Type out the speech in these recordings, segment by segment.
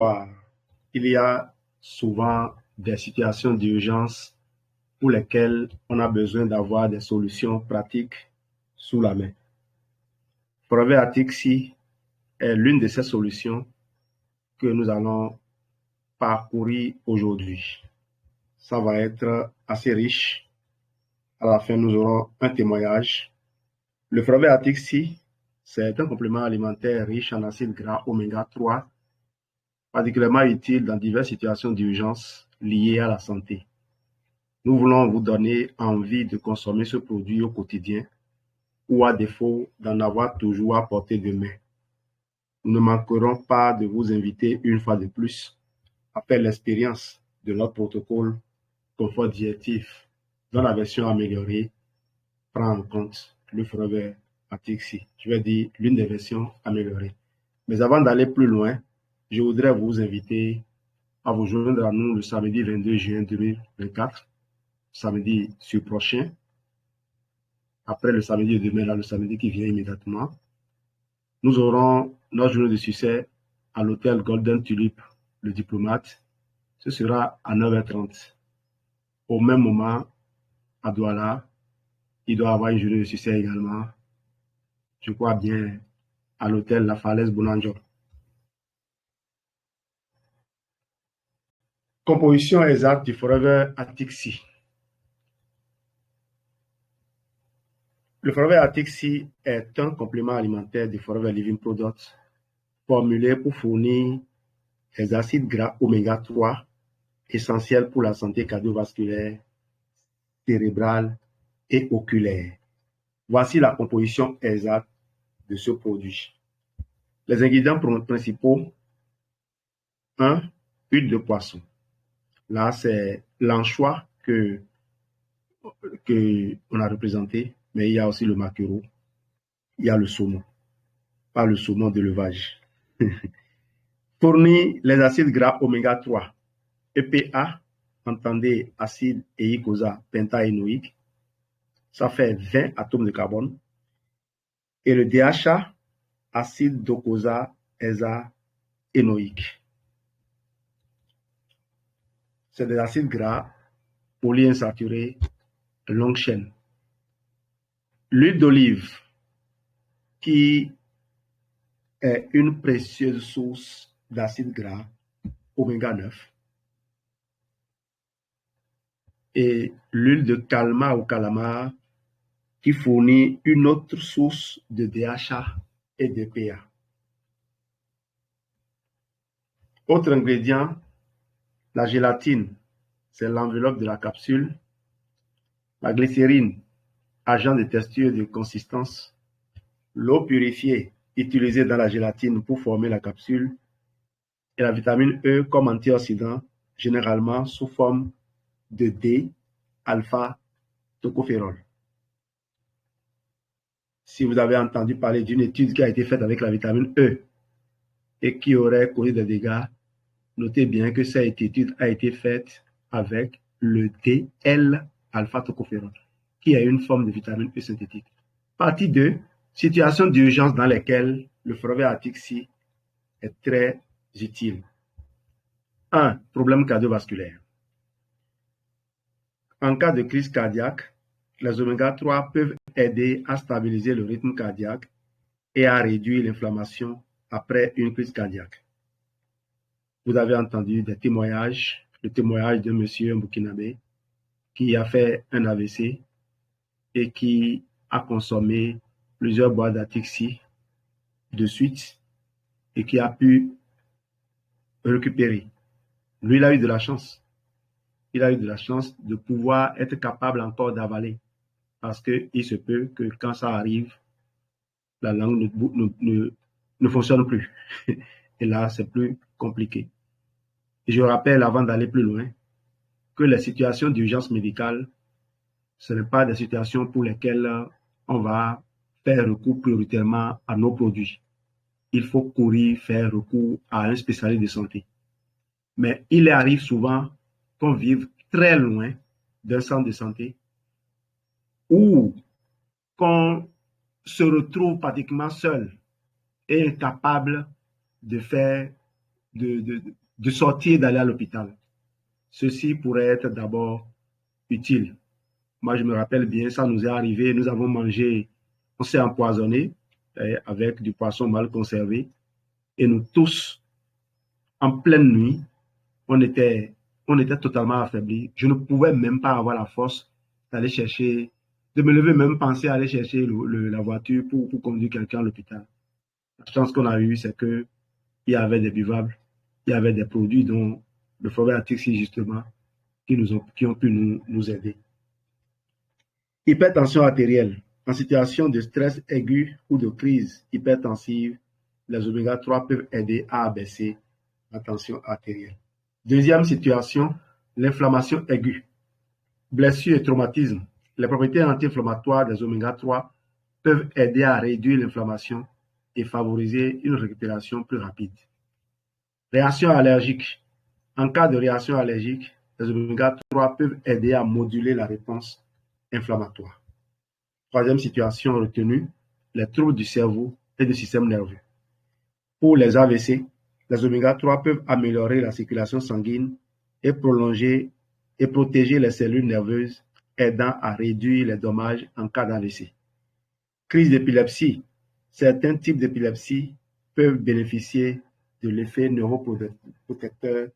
Bah, il y a souvent des situations d'urgence pour lesquelles on a besoin d'avoir des solutions pratiques sous la main. Brevet Atixi est l'une de ces solutions que nous allons parcourir aujourd'hui. Ça va être assez riche. À la fin, nous aurons un témoignage. Le brevet Atixi, c'est un complément alimentaire riche en acides gras oméga 3, particulièrement utile dans diverses situations d'urgence liées à la santé. Nous voulons vous donner envie de consommer ce produit au quotidien ou à défaut d'en avoir toujours à portée de main. Nous ne manquerons pas de vous inviter une fois de plus à faire l'expérience de notre protocole confort diététique dont la version améliorée prend en compte le brevet Atixi. Je vais dire l'une des versions améliorées. Mais avant d'aller plus loin, je voudrais vous inviter à vous joindre à nous le samedi 22 juin 2024, samedi sur prochain, après le samedi de demain, là, le samedi qui vient immédiatement. Nous aurons notre journée de succès à l'hôtel Golden Tulip, le diplomate. Ce sera à 9h30. Au même moment, à Douala, il doit y avoir une journée de succès également, je crois bien, à l'hôtel La Falaise Bounanjo. Composition exacte du Forever Atixi. Le Forever Atixi est un complément alimentaire du Forever Living Product formulé pour fournir les acides gras oméga 3 essentiels pour la santé cardiovasculaire, cérébrale et oculaire. Voici la composition exacte de ce produit. Les ingrédients principaux: 1. Huile de poisson. Là, c'est l'anchois que on a représenté, mais il y a aussi le maquereau, il y a le saumon, pas le saumon d'élevage. Fournir les acides gras oméga 3, EPA, entendez acide éicosa pentaénoïque, ça fait 20 atomes de carbone, et le DHA, acide docosahexaénoïque. C'est des acides gras polyinsaturés longue chaîne. L'huile d'olive, qui est une précieuse source d'acide gras oméga 9. Et l'huile de calma ou calamar, qui fournit une autre source de DHA et de PA. Autre ingrédient, la gélatine, c'est l'enveloppe de la capsule. La glycérine, agent de texture et de consistance. L'eau purifiée, utilisée dans la gélatine pour former la capsule. Et la vitamine E comme antioxydant, généralement sous forme de D-alpha-tocopherol. Si vous avez entendu parler d'une étude qui a été faite avec la vitamine E et qui aurait causé des dégâts, notez bien que cette étude a été faite avec le DL-alpha-tocopherol, qui est une forme de vitamine E synthétique. Partie 2, situations d'urgence dans lesquelles le brevet Atixi est très utile. 1. Problème cardiovasculaire. En cas de crise cardiaque, les oméga 3 peuvent aider à stabiliser le rythme cardiaque et à réduire l'inflammation après une crise cardiaque. Vous avez entendu des témoignages, le témoignage de monsieur burkinabé qui a fait un AVC et qui a consommé plusieurs boîtes d'Atixi de suite et qui a pu récupérer. Lui, il a eu de la chance. Il a eu de la chance de pouvoir être capable encore d'avaler. Parce qu'il se peut que quand ça arrive, la langue ne fonctionne plus. Et là, c'est plus compliqué. Et je rappelle, avant d'aller plus loin, que les situations d'urgence médicale, ce n'est pas des situations pour lesquelles on va faire recours prioritairement à nos produits. Il faut courir, faire recours à un spécialiste de santé. Mais il arrive souvent qu'on vive très loin d'un centre de santé ou qu'on se retrouve pratiquement seul et incapable de faire de sortir, d'aller à l'hôpital. Ceci pourrait être d'abord utile. Moi, je me rappelle bien, ça nous est arrivé, nous avons mangé, on s'est empoisonné avec du poisson mal conservé. Et nous tous, en pleine nuit, on était totalement affaiblis. Je ne pouvais même pas avoir la force d'aller chercher, de me lever, même penser à aller chercher la voiture pour conduire quelqu'un à l'hôpital. La chance qu'on a eue, c'est qu'il y avait des buvables, il y avait des produits dont le forfait Atixi, justement, qui ont pu nous aider. Hypertension artérielle. En situation de stress aigu ou de crise hypertensive, les oméga 3 peuvent aider à abaisser la tension artérielle. Deuxième situation, l'inflammation aiguë. Blessure et traumatisme. Les propriétés anti-inflammatoires des oméga 3 peuvent aider à réduire l'inflammation et favoriser une récupération plus rapide. Réaction allergique. En cas de réaction allergique, les oméga 3 peuvent aider à moduler la réponse inflammatoire. Troisième situation retenue, les troubles du cerveau et du système nerveux. Pour les AVC, les oméga 3 peuvent améliorer la circulation sanguine et prolonger et protéger les cellules nerveuses, aidant à réduire les dommages en cas d'AVC. Crise d'épilepsie. Certains types d'épilepsie peuvent bénéficier de l'effet neuroprotecteur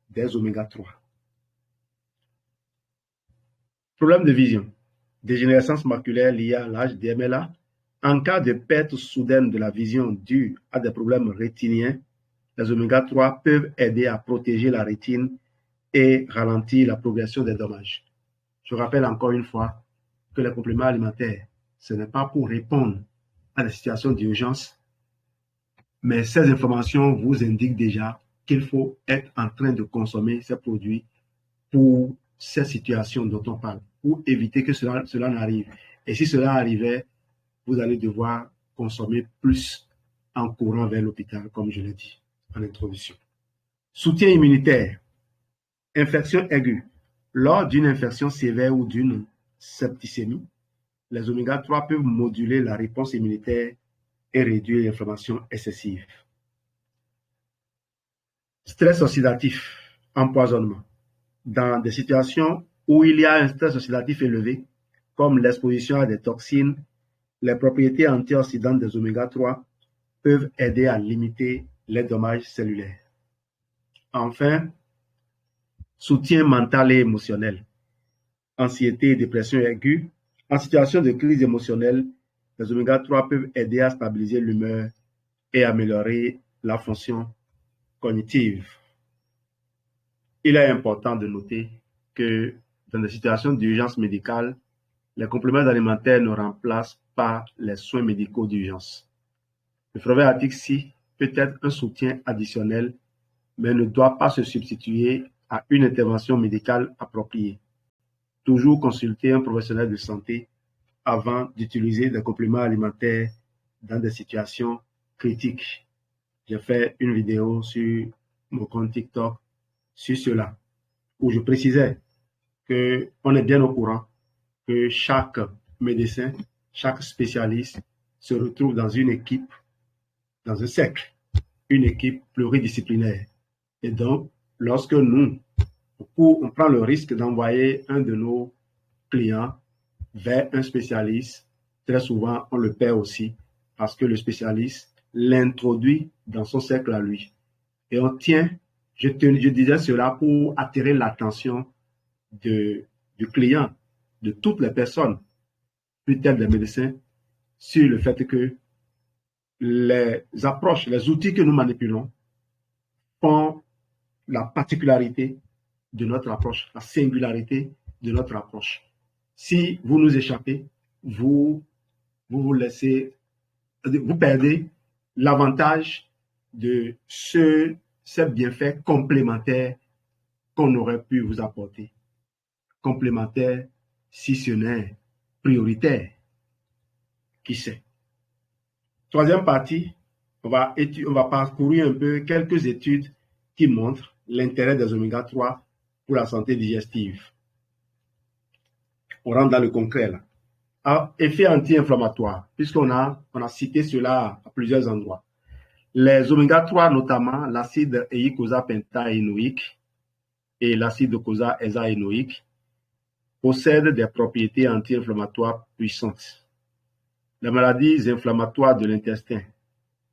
des oméga 3. Problème de vision. Dégénérescence maculaire liée à l'âge DMLA. En cas de perte soudaine de la vision due à des problèmes rétiniens, les oméga 3 peuvent aider à protéger la rétine et ralentir la progression des dommages. Je rappelle encore une fois que les compléments alimentaires, ce n'est pas pour répondre à des situations d'urgence, mais ces informations vous indiquent déjà qu'il faut être en train de consommer ces produits pour ces situations dont on parle, pour éviter que cela n'arrive. Et si cela arrivait, vous allez devoir consommer plus en courant vers l'hôpital, comme je l'ai dit en introduction. Soutien immunitaire. Infection aiguë. Lors d'une infection sévère ou d'une septicémie, les oméga 3 peuvent moduler la réponse immunitaire et réduire l'inflammation excessive. Stress oxydatif, empoisonnement. Dans des situations où il y a un stress oxydatif élevé, comme l'exposition à des toxines, les propriétés antioxydantes des oméga 3 peuvent aider à limiter les dommages cellulaires. Enfin, soutien mental et émotionnel. Anxiété et dépression aiguë. En situation de crise émotionnelle, les oméga 3 peuvent aider à stabiliser l'humeur et améliorer la fonction cognitive. Il est important de noter que dans des situations d'urgence médicale, les compléments alimentaires ne remplacent pas les soins médicaux d'urgence. Le forfait Atixi peut être un soutien additionnel, mais ne doit pas se substituer à une intervention médicale appropriée. Toujours consulter un professionnel de santé avant d'utiliser des compléments alimentaires dans des situations critiques. J'ai fait une vidéo sur mon compte TikTok sur cela, où je précisais qu'on est bien au courant que chaque médecin, chaque spécialiste se retrouve dans une équipe, dans un cercle, une équipe pluridisciplinaire. Et donc, lorsque on prend le risque d'envoyer un de nos clients vers un spécialiste, très souvent, on le perd aussi parce que le spécialiste l'introduit dans son cercle à lui. Et on tient, je disais cela pour attirer l'attention du client, de toutes les personnes, peut-être des médecins, sur le fait que les approches, les outils que nous manipulons font la particularité de notre approche, la singularité de notre approche. Si vous nous échappez, vous perdez l'avantage de ces bienfaits complémentaires qu'on aurait pu vous apporter. Complémentaires, si ce n'est prioritaire. Qui sait? Troisième partie, on va parcourir un peu quelques études qui montrent l'intérêt des oméga 3 pour la santé digestive. On rentre dans le concret là. Effet anti-inflammatoire, puisqu'on a cité cela à plusieurs endroits. Les oméga-3, notamment l'acide eicosa-pentaénoïque et l'acide docosahexaénoïque, possèdent des propriétés anti-inflammatoires puissantes. Les maladies inflammatoires de l'intestin,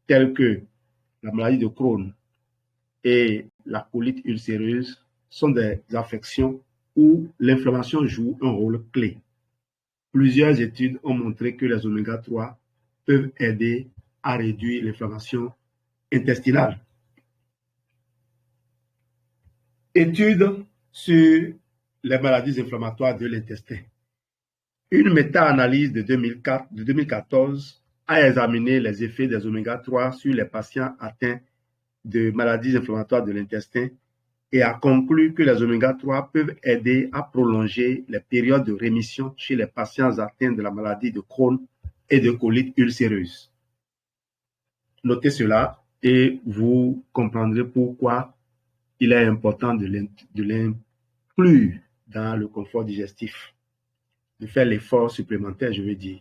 telles que la maladie de Crohn et la colite ulcéreuse, sont des affections où l'inflammation joue un rôle clé. Plusieurs études ont montré que les oméga-3 peuvent aider à réduire l'inflammation intestinale. Études sur les maladies inflammatoires de l'intestin. Une méta-analyse de 2014 a examiné les effets des oméga-3 sur les patients atteints de maladies inflammatoires de l'intestin et a conclu que les oméga-3 peuvent aider à prolonger les périodes de rémission chez les patients atteints de la maladie de Crohn et de colite ulcéreuse. Notez cela et vous comprendrez pourquoi il est important de l'inclure dans le confort digestif, de faire l'effort supplémentaire, je veux dire.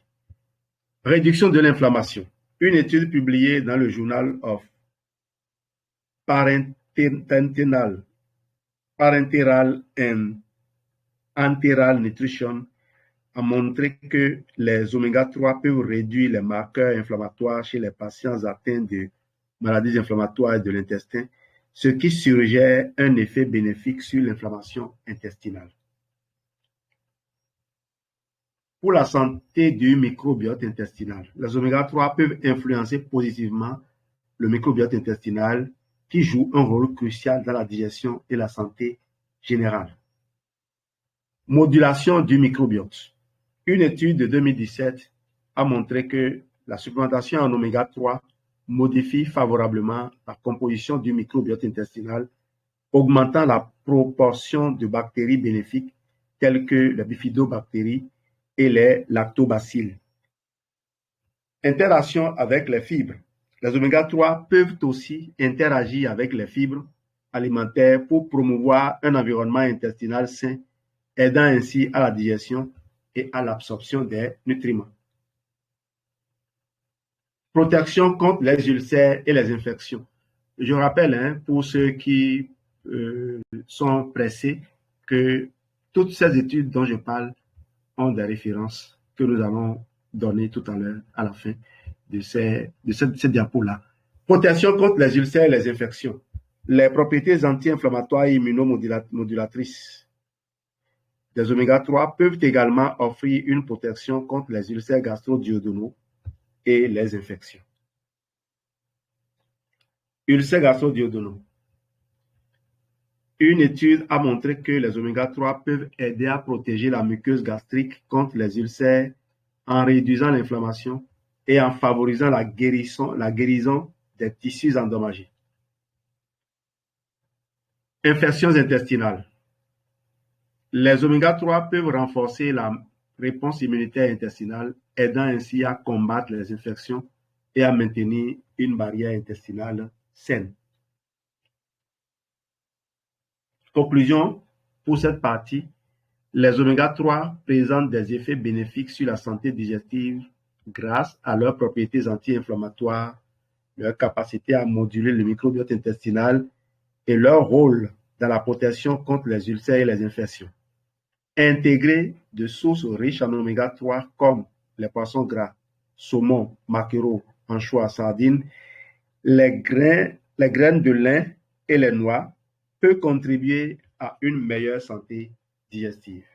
Réduction de l'inflammation. Une étude publiée dans le Journal of Parenteral and Enteral Nutrition a montré que les oméga-3 peuvent réduire les marqueurs inflammatoires chez les patients atteints de maladies inflammatoires de l'intestin, ce qui suggère un effet bénéfique sur l'inflammation intestinale. Pour la santé du microbiote intestinal, les oméga-3 peuvent influencer positivement le microbiote intestinal qui joue un rôle crucial dans la digestion et la santé générale. Modulation du microbiote. Une étude de 2017 a montré que la supplémentation en oméga-3 modifie favorablement la composition du microbiote intestinal, augmentant la proportion de bactéries bénéfiques telles que les bifidobactéries et les lactobacilles. Interaction avec les fibres. Les oméga-3 peuvent aussi interagir avec les fibres alimentaires pour promouvoir un environnement intestinal sain, aidant ainsi à la digestion et à l'absorption des nutriments. Protection contre les ulcères et les infections. Je rappelle, pour ceux qui sont pressés, que toutes ces études dont je parle ont des références que nous allons donner tout à l'heure à la fin de cette diapo-là. Protection contre les ulcères et les infections. Les propriétés anti-inflammatoires et immunomodulatrices des oméga-3 peuvent également offrir une protection contre les ulcères gastro-duodénaux et les infections. Ulcères gastro-duodénaux. Une étude a montré que les oméga-3 peuvent aider à protéger la muqueuse gastrique contre les ulcères en réduisant l'inflammation et en favorisant la guérison des tissus endommagés. Infections intestinales. Les oméga-3 peuvent renforcer la réponse immunitaire intestinale, aidant ainsi à combattre les infections et à maintenir une barrière intestinale saine. Conclusion pour cette partie, les oméga-3 présentent des effets bénéfiques sur la santé digestive grâce à leurs propriétés anti-inflammatoires, leur capacité à moduler le microbiote intestinal et leur rôle dans la protection contre les ulcères et les infections. Intégrés de sources riches en oméga-3 comme les poissons gras, saumon, maquereau, anchois, sardines, les graines de lin et les noix peuvent contribuer à une meilleure santé digestive.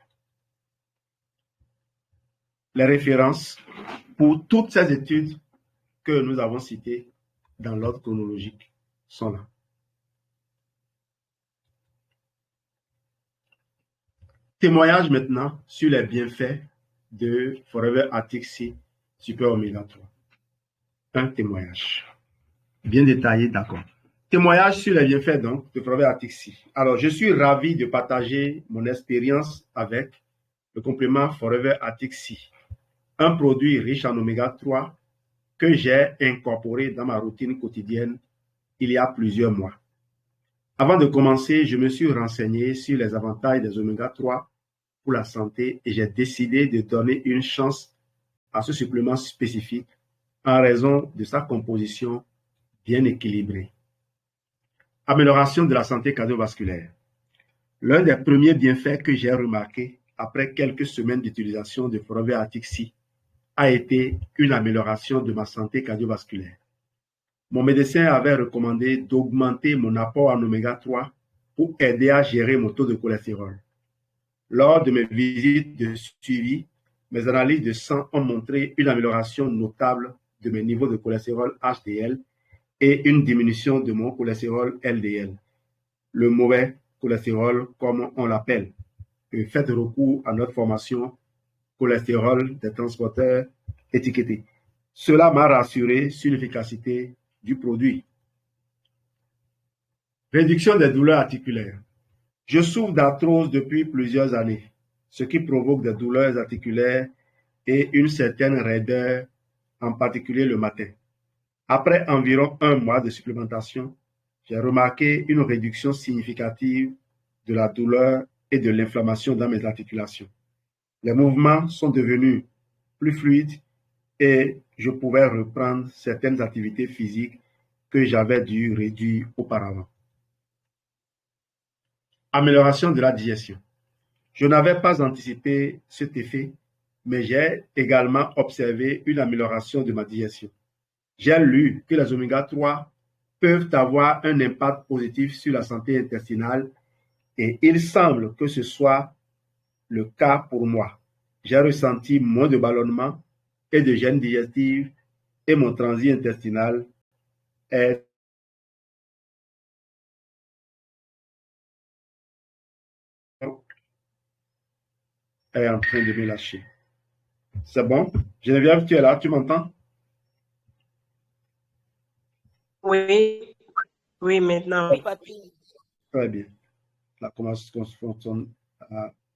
Les références pour toutes ces études que nous avons citées dans l'ordre chronologique sont là. Témoignage maintenant sur les bienfaits de Forever Arctic Sea Super Oméga 3. Un témoignage bien détaillé, d'accord. Témoignage sur les bienfaits donc de Forever Arctic Sea. Alors, je suis ravi de partager mon expérience avec le complément Forever Arctic Sea, un produit riche en oméga 3 que j'ai incorporé dans ma routine quotidienne il y a plusieurs mois. Avant de commencer, je me suis renseigné sur les avantages des oméga 3 pour la santé et j'ai décidé de donner une chance à ce supplément spécifique en raison de sa composition bien équilibré. Amélioration de la santé cardiovasculaire. L'un des premiers bienfaits que j'ai remarqué après quelques semaines d'utilisation de Forever Atixi a été une amélioration de ma santé cardiovasculaire. Mon médecin avait recommandé d'augmenter mon apport en oméga 3 pour aider à gérer mon taux de cholestérol. Lors de mes visites de suivi, mes analyses de sang ont montré une amélioration notable de mes niveaux de cholestérol HDL et une diminution de mon cholestérol LDL, le mauvais cholestérol comme on l'appelle. Faites recours à notre formation cholestérol des transporteurs étiquetés. Cela m'a rassuré sur l'efficacité du produit. Réduction des douleurs articulaires. Je souffre d'arthrose depuis plusieurs années, ce qui provoque des douleurs articulaires et une certaine raideur, en particulier le matin. Après environ 1 mois de supplémentation, j'ai remarqué une réduction significative de la douleur et de l'inflammation dans mes articulations. Les mouvements sont devenus plus fluides et je pouvais reprendre certaines activités physiques que j'avais dû réduire auparavant. Amélioration de la digestion. Je n'avais pas anticipé cet effet, mais j'ai également observé une amélioration de ma digestion. J'ai lu que les oméga 3 peuvent avoir un impact positif sur la santé intestinale et il semble que ce soit le cas pour moi. J'ai ressenti moins de ballonnement et de gêne digestive et mon transit intestinal est en train de me lâcher. C'est bon? Geneviève, tu es là, tu m'entends? Oui, oui, maintenant, oui. Très bien. La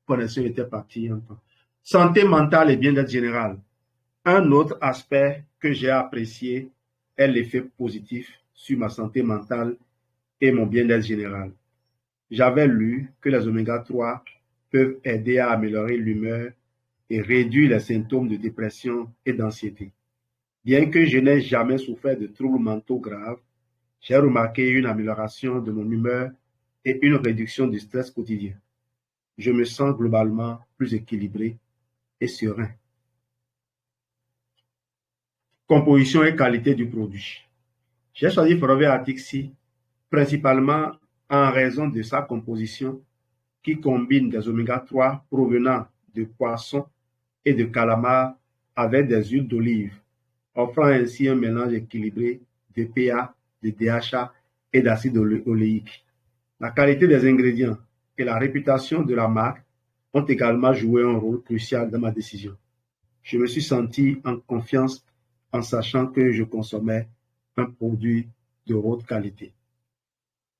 connexion était partie. Santé mentale et bien-être général. Un autre aspect que j'ai apprécié est l'effet positif sur ma santé mentale et mon bien-être général. J'avais lu que les oméga 3 peuvent aider à améliorer l'humeur et réduire les symptômes de dépression et d'anxiété. Bien que je n'ai jamais souffert de troubles mentaux graves, j'ai remarqué une amélioration de mon humeur et une réduction du stress quotidien. Je me sens globalement plus équilibré et serein. Composition et qualité du produit. J'ai choisi Forever Atixi principalement en raison de sa composition qui combine des oméga 3 provenant de poissons et de calamars avec des huiles d'olive, offrant ainsi un mélange équilibré de pH, de DHA et d'acide oléique. La qualité des ingrédients et la réputation de la marque ont également joué un rôle crucial dans ma décision. Je me suis senti en confiance en sachant que je consommais un produit de haute qualité.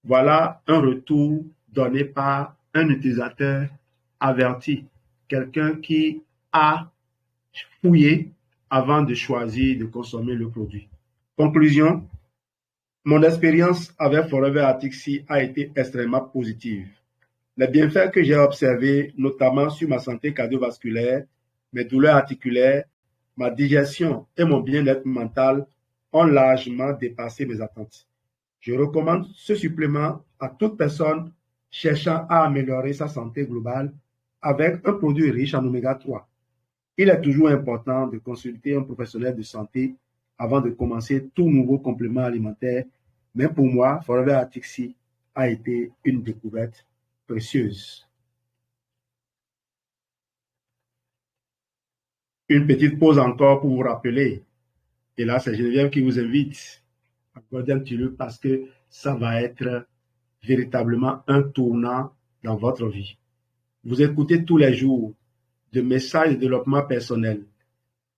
Voilà un retour donné par un utilisateur averti, quelqu'un qui a fouillé avant de choisir de consommer le produit. Conclusion, mon expérience avec Forever Atixi a été extrêmement positive. Les bienfaits que j'ai observés, notamment sur ma santé cardiovasculaire, mes douleurs articulaires, ma digestion et mon bien-être mental, ont largement dépassé mes attentes. Je recommande ce supplément à toute personne cherchant à améliorer sa santé globale avec un produit riche en oméga 3. Il est toujours important de consulter un professionnel de santé avant de commencer tout nouveau complément alimentaire, mais pour moi, Forever Atixi a été une découverte précieuse. Une petite pause encore pour vous rappeler, et là c'est Geneviève qui vous invite à regarder un petit peu parce que ça va être véritablement un tournant dans votre vie. Vous écoutez tous les jours de messages de développement personnel,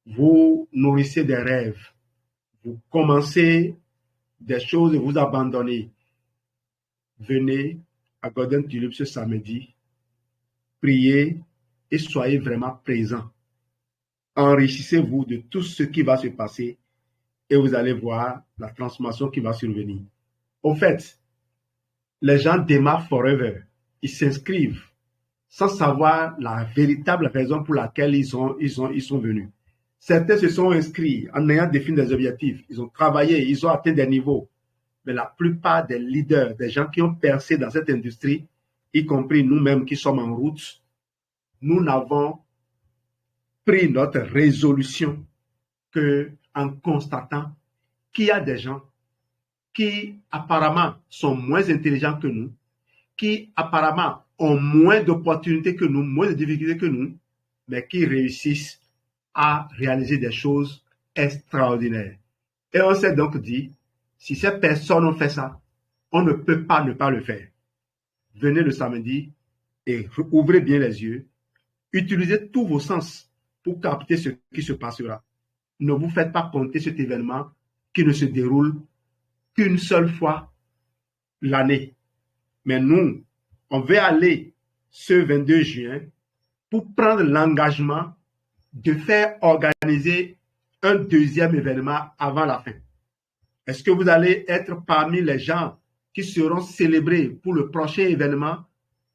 vous nourrissez des rêves, vous commencez des choses et vous abandonnez. Venez à Golden Tulip ce samedi, priez et soyez vraiment présents. Enrichissez-vous de tout ce qui va se passer et vous allez voir la transformation qui va survenir. Au fait, les gens démarrent Forever, ils s'inscrivent sans savoir la véritable raison pour laquelle ils sont venus. Certains se sont inscrits en ayant défini des objectifs, ils ont travaillé, ils ont atteint des niveaux. mais la plupart des leaders, des gens qui ont percé dans cette industrie, y compris nous-mêmes qui sommes en route, nous n'avons pris notre résolution qu'en constatant qu'il y a des gens qui apparemment sont moins intelligents que nous, qui apparemment ont moins d'opportunités que nous, moins de difficultés que nous, mais qui réussissent à réaliser des choses extraordinaires. Et on s'est donc dit, si ces personnes ont fait ça, on ne peut pas ne pas le faire. Venez le samedi et ouvrez bien les yeux, utilisez tous vos sens pour capter ce qui se passera. Ne vous faites pas compter cet événement qui ne se déroule qu'une seule fois l'année. Mais nous, on veut aller ce 22 juin pour prendre l'engagement de faire organiser un deuxième événement avant la fin. Est-ce que vous allez être parmi les gens qui seront célébrés pour le prochain événement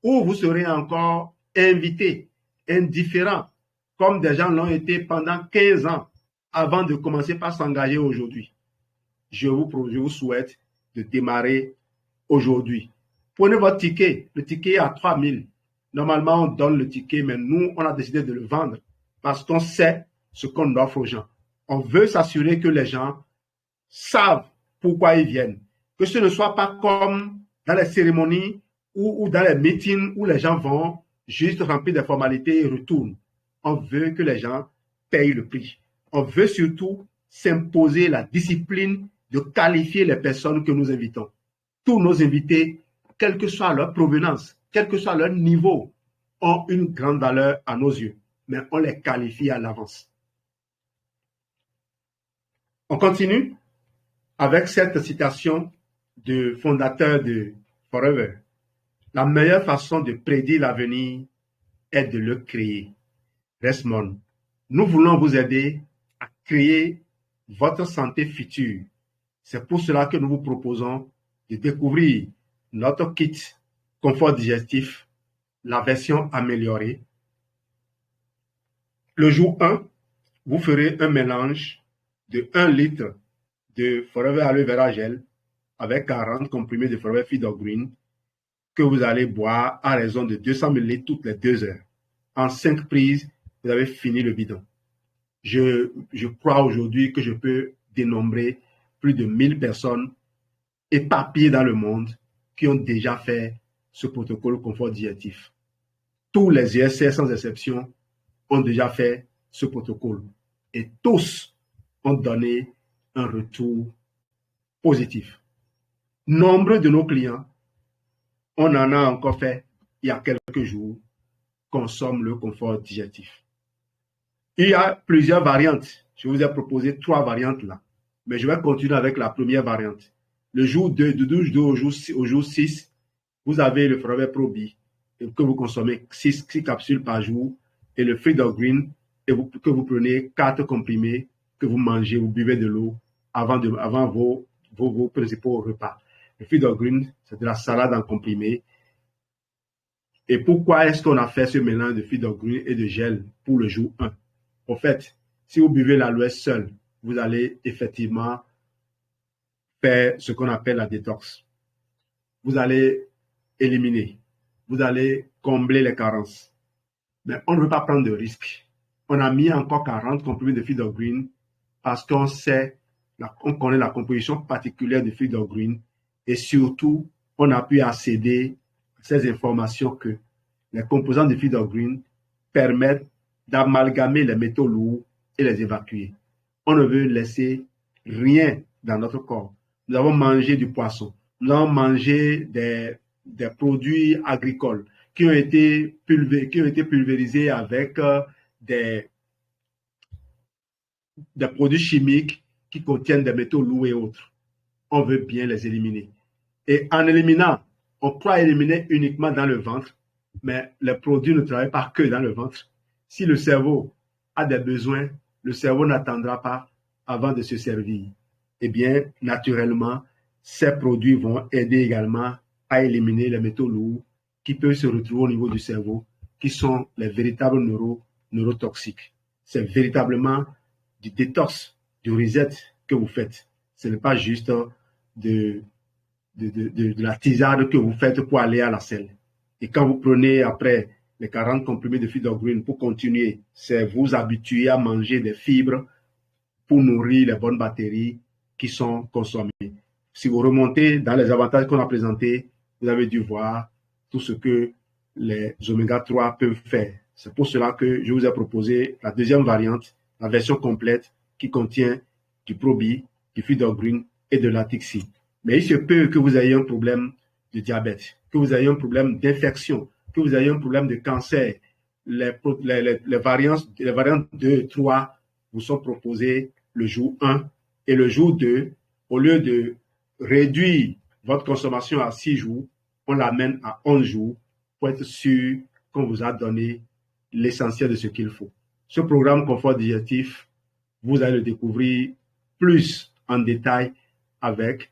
ou vous serez encore invités, indifférents, comme des gens l'ont été pendant 15 ans avant de commencer par s'engager aujourd'hui? Je vous souhaite de démarrer aujourd'hui. Prenez votre ticket. Le ticket est à 3 000. Normalement, on donne le ticket, mais nous, on a décidé de le vendre parce qu'on sait ce qu'on offre aux gens. On veut s'assurer que les gens savent pourquoi ils viennent. Que ce ne soit pas comme dans les cérémonies ou dans les meetings où les gens vont juste remplir des formalités et retournent. On veut que les gens payent le prix. On veut surtout s'imposer la discipline de qualifier les personnes que nous invitons. Tous nos invités, quelle que soit leur provenance, quel que soit leur niveau, ont une grande valeur à nos yeux, mais on les qualifie à l'avance. On continue avec cette citation du fondateur de Forever. La meilleure façon de prédire l'avenir est de le créer. Resmond, nous voulons vous aider à créer votre santé future. C'est pour cela que nous vous proposons de découvrir notre kit confort digestif, la version améliorée. Le jour 1, vous ferez un mélange de 1 litre de Forever Aloe Vera Gel avec 40 comprimés de Forever Feed Green que vous allez boire à raison de 200 ml toutes les 2 heures. En 5 prises, vous avez fini le bidon. Je crois aujourd'hui que je peux dénombrer plus de 1000 personnes éparpillées dans le monde qui ont déjà fait ce protocole confort digestif. Tous les ESR sans exception ont déjà fait ce protocole et tous ont donné un retour positif. Nombre de nos clients, on en a encore fait il y a quelques jours, consomment le confort digestif. Il y a plusieurs variantes. Je vous ai proposé 3 variantes là. Mais je vais continuer avec la première variante. Le jour 2, de 12 au jour 6, vous avez le Forever Pro B que vous consommez 6 capsules par jour et le Feed Green que vous prenez 4 comprimés que vous mangez, vous buvez de l'eau avant vos principaux repas. Le Feed Green, c'est de la salade en comprimé. Et pourquoi est-ce qu'on a fait ce mélange de Feed Green et de gel pour le jour 1? En fait, si vous buvez l'aloe seul, vous allez effectivement faire ce qu'on appelle la détox. Vous allez éliminer, vous allez combler les carences. Mais on ne veut pas prendre de risques. On a mis encore 40 comprimés de Feed Green parce qu'on connaît la composition particulière de Feed Green et surtout, on a pu accéder à ces informations que les composants de Feed Green permettent d'amalgamer les métaux lourds et les évacuer. On ne veut laisser rien dans notre corps. Nous avons mangé du poisson, nous avons mangé des produits agricoles qui ont été pulvérisés avec des produits chimiques qui contiennent des métaux lourds et autres. On veut bien les éliminer. Et en éliminant, on croit éliminer uniquement dans le ventre, mais les produits ne travaillent pas que dans le ventre. Si le cerveau a des besoins, le cerveau n'attendra pas avant de se servir. Eh bien, naturellement, ces produits vont aider également à éliminer les métaux lourds qui peuvent se retrouver au niveau du cerveau, qui sont les véritables neurotoxiques. C'est véritablement du détox, du reset que vous faites. Ce n'est pas juste de de la tisane que vous faites pour aller à la selle. Et quand vous prenez après les 40 comprimés de Feed-O-Green pour continuer, c'est vous habituer à manger des fibres pour nourrir les bonnes bactéries qui sont consommées. Si vous remontez dans les avantages qu'on a présentés, vous avez dû voir tout ce que les oméga 3 peuvent faire. C'est pour cela que je vous ai proposé la deuxième variante, la version complète qui contient du Probi, du Feed-O-Green et de l'Atixi. Mais il se peut que vous ayez un problème de diabète, que vous ayez un problème d'infection, que vous ayez un problème de cancer. Les variantes 2, 3 vous sont proposées le jour 1 et le jour 2, au lieu de réduire votre consommation à 6 jours, on l'amène à 11 jours pour être sûr qu'on vous a donné l'essentiel de ce qu'il faut. Ce programme confort digestif, vous allez le découvrir plus en détail avec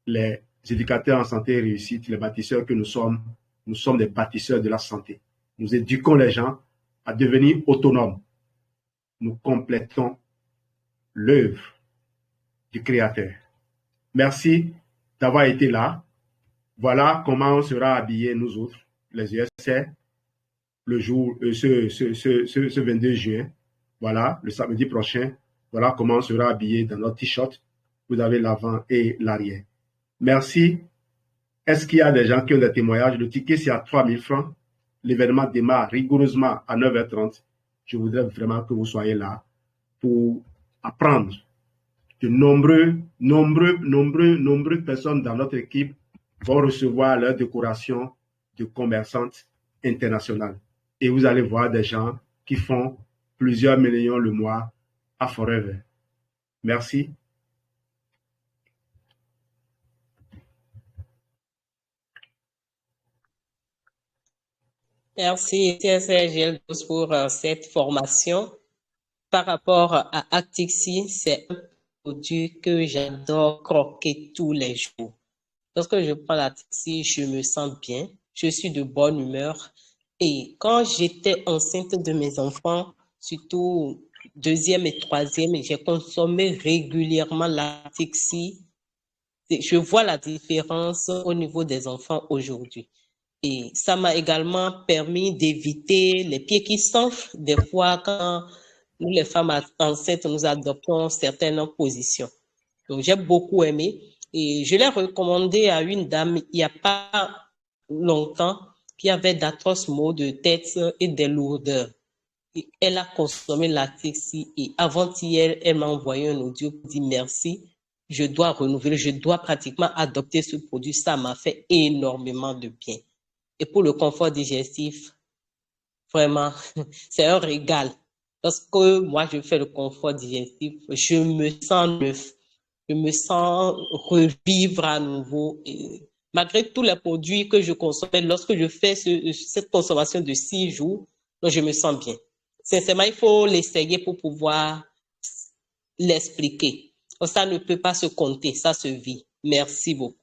les éducateurs en santé et réussite, les bâtisseurs que nous sommes. Nous sommes des bâtisseurs de la santé. Nous éduquons les gens à devenir autonomes. Nous complétons l'œuvre du Créateur. Merci d'avoir été là. Voilà comment on sera habillés, nous autres, les USA, le jour, ce 22 juin. Voilà, le samedi prochain. Voilà comment on sera habillés dans notre t-shirt. Vous avez l'avant et l'arrière. Merci. Est-ce qu'il y a des gens qui ont des témoignages? Le ticket, c'est à 3 000 francs. L'événement démarre rigoureusement à 9h30. Je voudrais vraiment que vous soyez là pour apprendre. De nombreuses personnes dans notre équipe vont recevoir leur décoration de commerçante internationale. Et vous allez voir des gens qui font plusieurs millions le mois à Forever. Merci. Merci, TSRGL pour cette formation. Par rapport à Actixi, c'est un produit que j'adore croquer tous les jours. Lorsque je prends l'Actixi, je me sens bien, je suis de bonne humeur. Et quand j'étais enceinte de mes enfants, surtout deuxième et troisième, j'ai consommé régulièrement l'Actixi. Je vois la différence au niveau des enfants aujourd'hui. Et ça m'a également permis d'éviter les pieds qui s'enflent des fois quand nous, les femmes enceintes, nous adoptons certaines positions. Donc, j'ai beaucoup aimé et je l'ai recommandé à une dame il n'y a pas longtemps qui avait d'atroces maux de tête et des lourdeurs. Et elle a consommé l'Actixi et avant-hier, elle m'a envoyé un audio pour dire merci. Je dois renouveler, je dois pratiquement adopter ce produit. Ça m'a fait énormément de bien. Et pour le confort digestif, vraiment, c'est un régal. Lorsque moi, je fais le confort digestif, je me sens neuf. Je me sens revivre à nouveau. Et malgré tous les produits que je consommais, lorsque je fais cette consommation de 6 jours, je me sens bien. Sincèrement, il faut l'essayer pour pouvoir l'expliquer. Ça ne peut pas se compter, ça se vit. Merci beaucoup.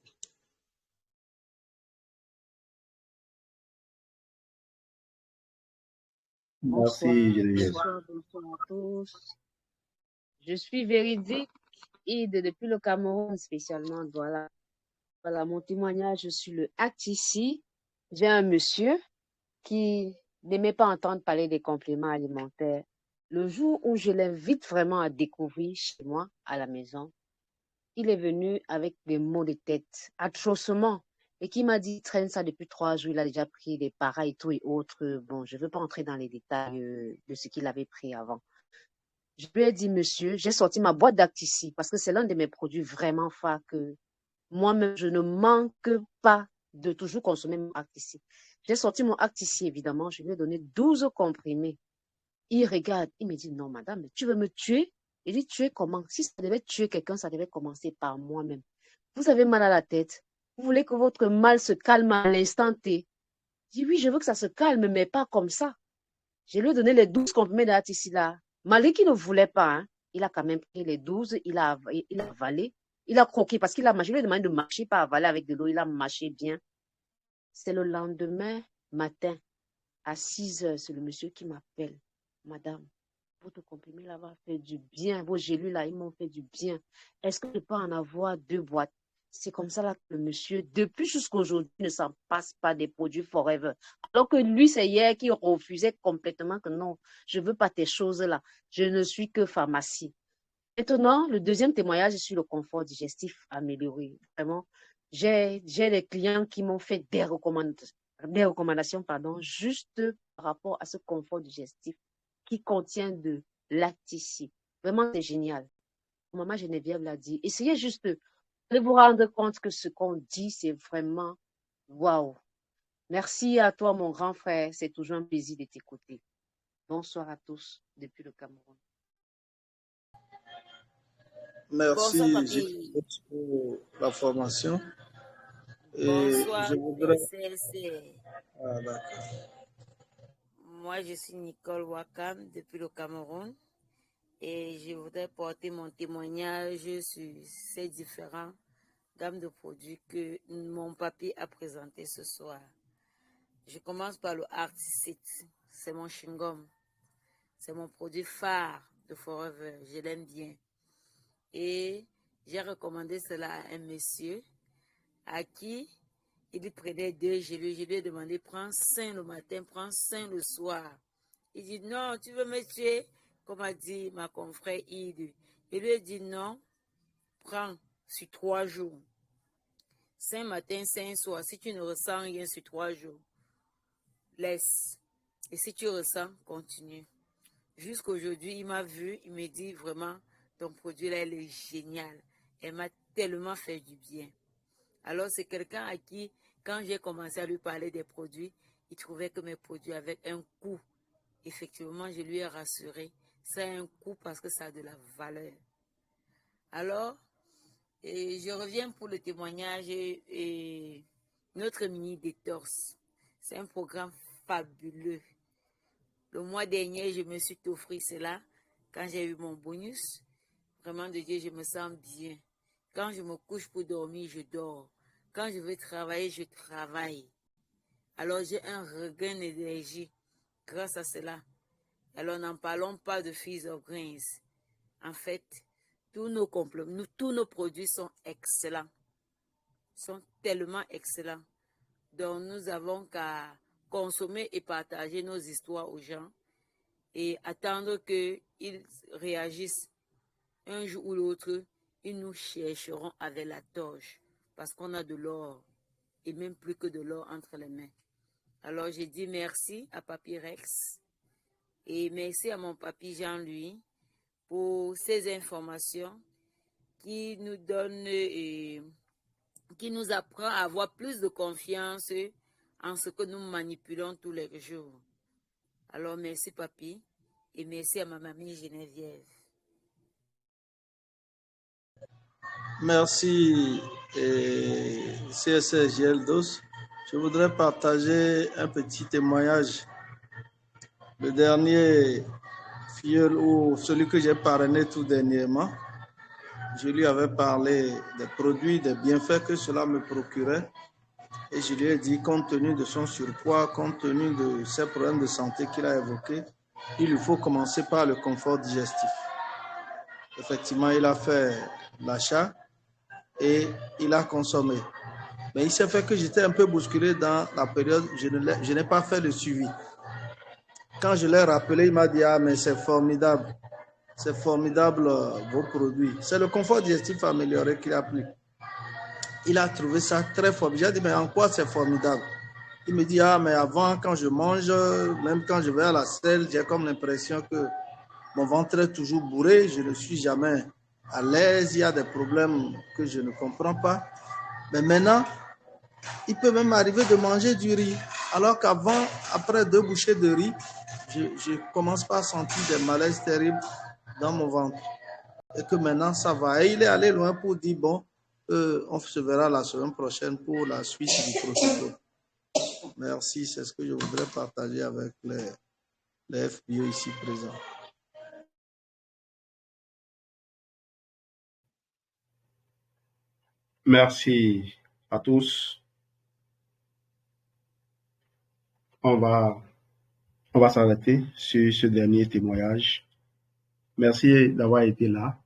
Merci, Geneviève. Bonsoir à tous. Je suis véridique et depuis le Cameroun spécialement, voilà. Voilà mon témoignage, je suis le Actici. J'ai un monsieur qui n'aimait pas entendre parler des compléments alimentaires. Le jour où je l'invite vraiment à découvrir chez moi, à la maison, il est venu avec des maux de tête, atrocement, et qui m'a dit, traîne ça depuis 3 jours, il a déjà pris des paras et tout et autres. Bon, je ne veux pas entrer dans les détails de ce qu'il avait pris avant. Je lui ai dit, monsieur, j'ai sorti ma boîte d'Actici parce que c'est l'un de mes produits vraiment phares que moi-même, je ne manque pas de toujours consommer mon Actici. J'ai sorti mon Actici, évidemment, je lui ai donné 12 comprimés. Il regarde, il me dit, non, madame, tu veux me tuer? Il dit, tuer comment? Si ça devait tuer quelqu'un, ça devait commencer par moi-même. Vous avez mal à la tête. Vous voulez que votre mal se calme à l'instant T. Je dis, oui, je veux que ça se calme, mais pas comme ça. Je lui ai donné les 12 comprimés d'Actici là. Malgré qu'il ne voulait pas, hein, il a quand même pris les 12, il a avalé, il a croqué parce qu'il a mâché. Je lui ai demandé de mâcher, pas avaler avec de l'eau, il a mâché bien. C'est le lendemain matin, à 6 heures, c'est le monsieur qui m'appelle. Madame, votre comprimé là va faire du bien. Vos gélules là, ils m'ont fait du bien. Est-ce que je peux en avoir 2 boîtes? C'est comme ça là que le monsieur, depuis jusqu'à aujourd'hui, ne s'en passe pas des produits Forever. Alors que lui, c'est hier qui refusait complètement que non, je ne veux pas tes choses-là. Je ne suis que pharmacie. Maintenant, le deuxième témoignage est sur le confort digestif amélioré. Vraiment, j'ai des clients qui m'ont fait des recommandations, juste par rapport à ce confort digestif qui contient de lacticide. Vraiment, c'est génial. Maman Geneviève l'a dit. Essayez juste de vous rendre compte que ce qu'on dit, c'est vraiment waouh. Merci à toi, mon grand frère. C'est toujours un plaisir de t'écouter. Bonsoir à tous depuis le Cameroun. Merci, Bonsoir, Gilles, papi. pour la formation. Et Bonsoir, je voudrais... CSC. Ah, d'accord. Moi, je suis Nicole Wakam depuis le Cameroun et je voudrais porter mon témoignage sur ces différentes gammes de produits que mon papi a présenté ce soir. Je commence par le Artisite. C'est mon chewing-gum. C'est mon produit phare de Forever. Je l'aime bien. Et j'ai recommandé cela à un monsieur à qui il prenait 2 je lui ai demandé, prends 5 le matin, prends 5 le soir. Il dit, non, tu veux me tuer, comme a dit ma confrère Ide. Il lui a dit, non, prends sur 3 jours. 5 matin, 5 soir. Si tu ne ressens rien sur 3 jours, laisse. Et si tu ressens, continue. Jusqu'aujourd'hui, il m'a vu, il me dit, vraiment, ton produit là, il est génial. Elle m'a tellement fait du bien. Alors, c'est quelqu'un à qui, quand j'ai commencé à lui parler des produits, il trouvait que mes produits avaient un coût. Effectivement, je lui ai rassuré. Ça a un coût parce que ça a de la valeur. Alors, je reviens pour le témoignage et notre mini détorse. C'est un programme fabuleux. Le mois dernier, je me suis offert cela. Quand j'ai eu mon bonus, vraiment de Dieu, je me sens bien. Quand je me couche pour dormir, je dors. Quand je veux travailler, je travaille. Alors, j'ai un regain d'énergie grâce à cela. Alors, n'en parlons pas de Fizz of Greens. En fait, tous nos produits sont excellents. Sont tellement excellents. Donc, nous avons qu'à consommer et partager nos histoires aux gens et attendre qu'ils réagissent. Un jour ou l'autre, ils nous chercheront avec la torche parce qu'on a de l'or et même plus que de l'or entre les mains. Alors, j'ai dit merci à Papi Rex et merci à mon papi Jean-Louis pour ces informations qui nous donnent et qui nous apprend à avoir plus de confiance en ce que nous manipulons tous les jours. Alors, merci papi et merci à ma mamie Geneviève. Merci, CSGL DOS. Je voudrais partager un petit témoignage. Le dernier filleul ou celui que j'ai parrainé tout dernièrement, je lui avais parlé des produits, des bienfaits que cela me procurait. Et je lui ai dit, compte tenu de son surpoids, compte tenu de ses problèmes de santé qu'il a évoqués, il lui faut commencer par le confort digestif. Effectivement, il a fait l'achat et il a consommé. Mais il s'est fait que j'étais un peu bousculé dans la période, je n'ai pas fait le suivi. Quand je l'ai rappelé, il m'a dit, ah, mais c'est formidable vos produits. C'est le confort digestif amélioré qu'il a pris. Il a trouvé ça très formidable. J'ai dit, mais en quoi c'est formidable? Il me dit, ah, mais avant, quand je mange, même quand je vais à la selle, j'ai comme l'impression que mon ventre est toujours bourré, je ne suis jamais à l'aise, il y a des problèmes que je ne comprends pas. Mais maintenant, il peut même arriver de manger du riz. Alors qu'avant, après 2 bouchées de riz, je commence pas à sentir des malaises terribles dans mon ventre. Et que maintenant, ça va. Et il est allé loin pour dire, bon, on se verra la semaine prochaine pour la suite du processus. Merci, c'est ce que je voudrais partager avec les FBO ici présents. Merci à tous. On va s'arrêter sur ce dernier témoignage. Merci d'avoir été là.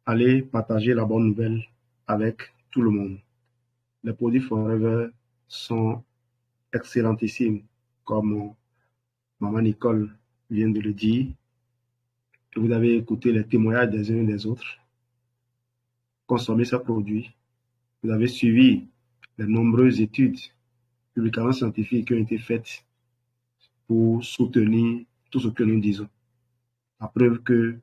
Allez partager la bonne nouvelle avec tout le monde. Les produits Forever sont excellentissimes, comme Maman Nicole vient de le dire. Vous avez écouté les témoignages des uns et des autres. Consommez ces produits. Vous avez suivi les nombreuses études, publications scientifiques qui ont été faites pour soutenir tout ce que nous disons. La preuve que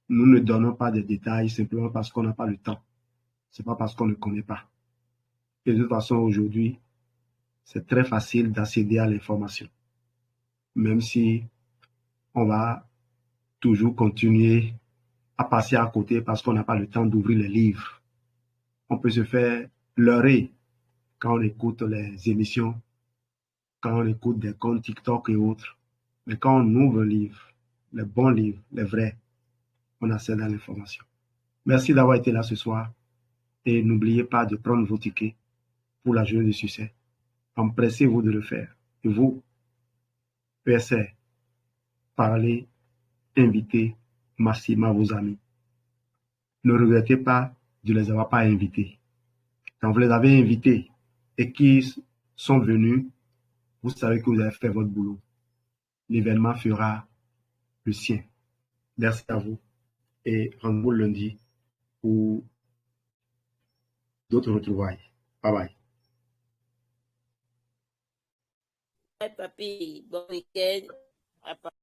nous ne donnons pas des détails simplement parce qu'on n'a pas le temps. Ce n'est pas parce qu'on ne connaît pas. Et de toute façon, aujourd'hui, c'est très facile d'accéder à l'information. Même si on va toujours continuer à passer à côté parce qu'on n'a pas le temps d'ouvrir les livres. On peut se faire leurrer quand on écoute les émissions, quand on écoute des comptes TikTok et autres. Mais quand on ouvre un livre, les bons livres, les vrais, on accède à l'information. Merci d'avoir été là ce soir et n'oubliez pas de prendre vos tickets pour la journée de succès. Empressez-vous de le faire. Et vous, PSR, parlez, invitez massivement vos amis. Ne regrettez pas de ne les avoir pas invités. Quand vous les avez invités et qu'ils sont venus, vous savez que vous avez fait votre boulot. L'événement fera le sien. Merci à vous et rendez-vous lundi pour d'autres retrouvailles. Bye bye. Bye, papy. Bon week-end.